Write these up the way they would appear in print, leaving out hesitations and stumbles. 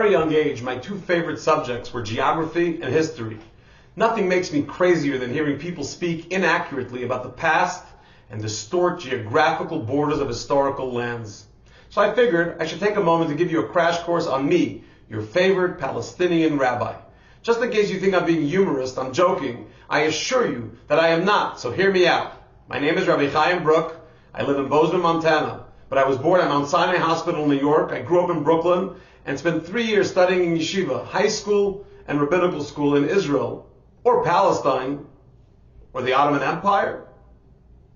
very young age, my two favorite subjects were geography and history. Nothing makes me crazier than hearing people speak inaccurately about the past and distort geographical borders of historical lands. So I figured I should take a moment to give you a crash course on me, your favorite Palestinian rabbi. Just in case you think I'm being humorous, I'm joking. I assure you that I am not, so hear me out. My name is Rabbi Chaim Brook. I live in Bozeman, Montana, but I was born at Mount Sinai Hospital in New York. I grew up in Brooklyn and spent 3 years studying in yeshiva, high school and rabbinical school in Israel, or Palestine, or the Ottoman Empire,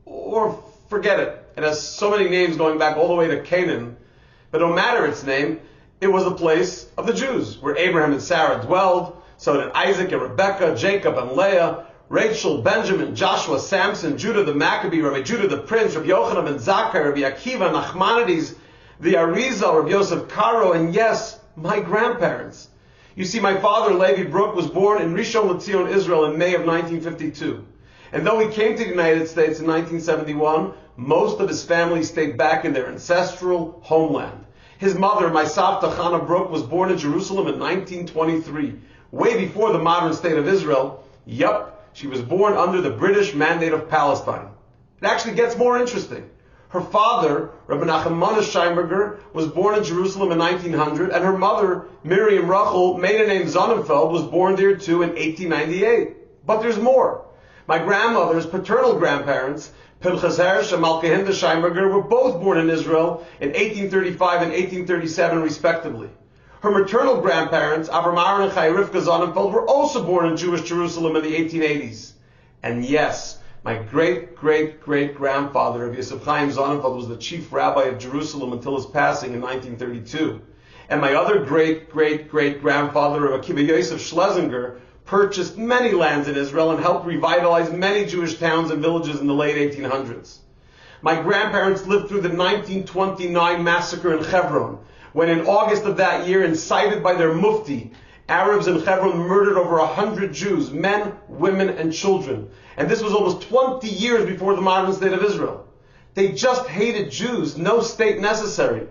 or forget it. It has so many names going back all the way to Canaan, but no matter its name, it was the place of the Jews, where Abraham and Sarah dwelled. So did Isaac and Rebekah, Jacob and Leah, Rachel, Benjamin, Joshua, Samson, Judah the Maccabee, Rabbi Judah the Prince, Rabbi Yochanan ben Zakkai, Rabbi Akiva, Nachmanides, the Arizal, Rabbi Yosef Karo, and yes, my grandparents. You see, my father, Levi Brook, was born in Rishon LeZion, Israel in May of 1952. And though he came to the United States in 1971, most of his family stayed back in their ancestral homeland. His mother, my Savta Chana Brook, was born in Jerusalem in 1923, way before the modern state of Israel. Yup. She was born under the British Mandate of Palestine. It actually gets more interesting. Her father, Rabbi Nachman Scheinberger, was born in Jerusalem in 1900, and her mother, Miriam Rachel, maiden name Sonnenfeld, was born there too in 1898. But there's more. My grandmother's paternal grandparents, Pinchas Hersh and Malkehinda Scheinberger, were both born in Israel in 1835 and 1837 respectively. Her maternal grandparents, Avram Aaron and Chai Rivka Sonnenfeld, were also born in Jewish Jerusalem in the 1880s. And yes, my great-great-great-grandfather of Yosef Chaim Sonnenfeld was the chief rabbi of Jerusalem until his passing in 1932. And my other great-great-great-grandfather of Akiva Yosef Schlesinger purchased many lands in Israel and helped revitalize many Jewish towns and villages in the late 1800s. My grandparents lived through the 1929 massacre in Hebron, when in August of that year, incited by their mufti, Arabs in Hebron murdered over 100 Jews, men, women, and children. And this was almost 20 years before the modern state of Israel. They just hated Jews, no state necessary.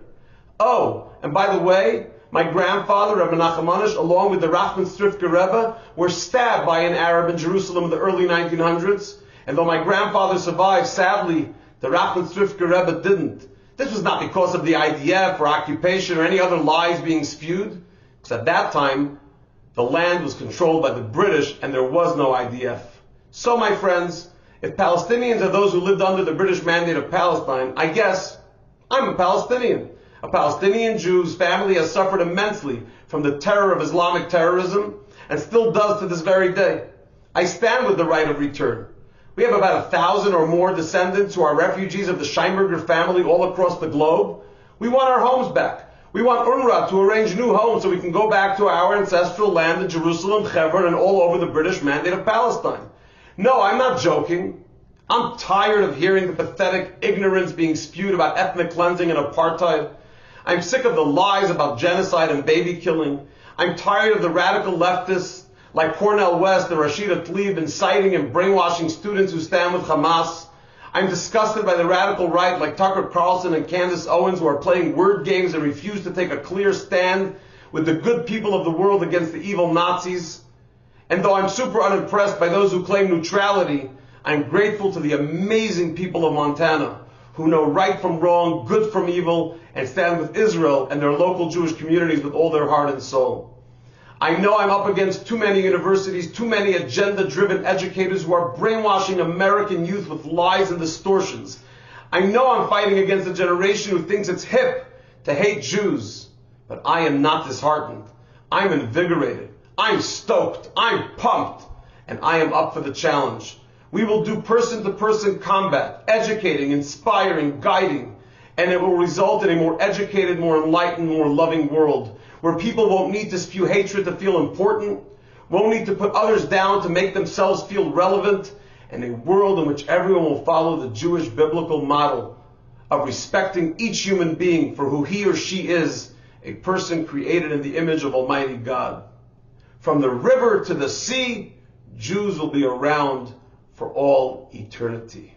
Oh, and by the way, my grandfather, Rabbi Nachmanish, along with the Rachman Strifka Rebbe, were stabbed by an Arab in Jerusalem in the early 1900s. And though my grandfather survived, sadly, the Rachman Strifka Rebbe didn't. This was not because of the IDF or occupation or any other lies being spewed, because at that time, the land was controlled by the British and there was no IDF. So, my friends, if Palestinians are those who lived under the British Mandate of Palestine, I guess I'm a Palestinian. A Palestinian Jew whose family has suffered immensely from the terror of Islamic terrorism and still does to this very day. I stand with the right of return. We have about 1,000 or more descendants who are refugees of the Scheinberger family all across the globe. We want our homes back. We want UNRWA to arrange new homes so we can go back to our ancestral land in Jerusalem, Hebron, and all over the British Mandate of Palestine. No, I'm not joking. I'm tired of hearing the pathetic ignorance being spewed about ethnic cleansing and apartheid. I'm sick of the lies about genocide and baby killing. I'm tired of the radical leftists like Cornel West and Rashida Tlaib inciting and brainwashing students who stand with Hamas. I'm disgusted by the radical right like Tucker Carlson and Candace Owens who are playing word games and refuse to take a clear stand with the good people of the world against the evil Nazis. And though I'm super unimpressed by those who claim neutrality, I'm grateful to the amazing people of Montana who know right from wrong, good from evil, and stand with Israel and their local Jewish communities with all their heart and soul. I know I'm up against too many universities, too many agenda-driven educators who are brainwashing American youth with lies and distortions. I know I'm fighting against a generation who thinks it's hip to hate Jews. But I am not disheartened. I'm invigorated. I'm stoked. I'm pumped. And I am up for the challenge. We will do person-to-person combat, educating, inspiring, guiding, and it will result in a more educated, more enlightened, more loving world, where people won't need to spew hatred to feel important, won't need to put others down to make themselves feel relevant, and a world in which everyone will follow the Jewish biblical model of respecting each human being for who he or she is, a person created in the image of Almighty God. From the river to the sea, Jews will be around for all eternity.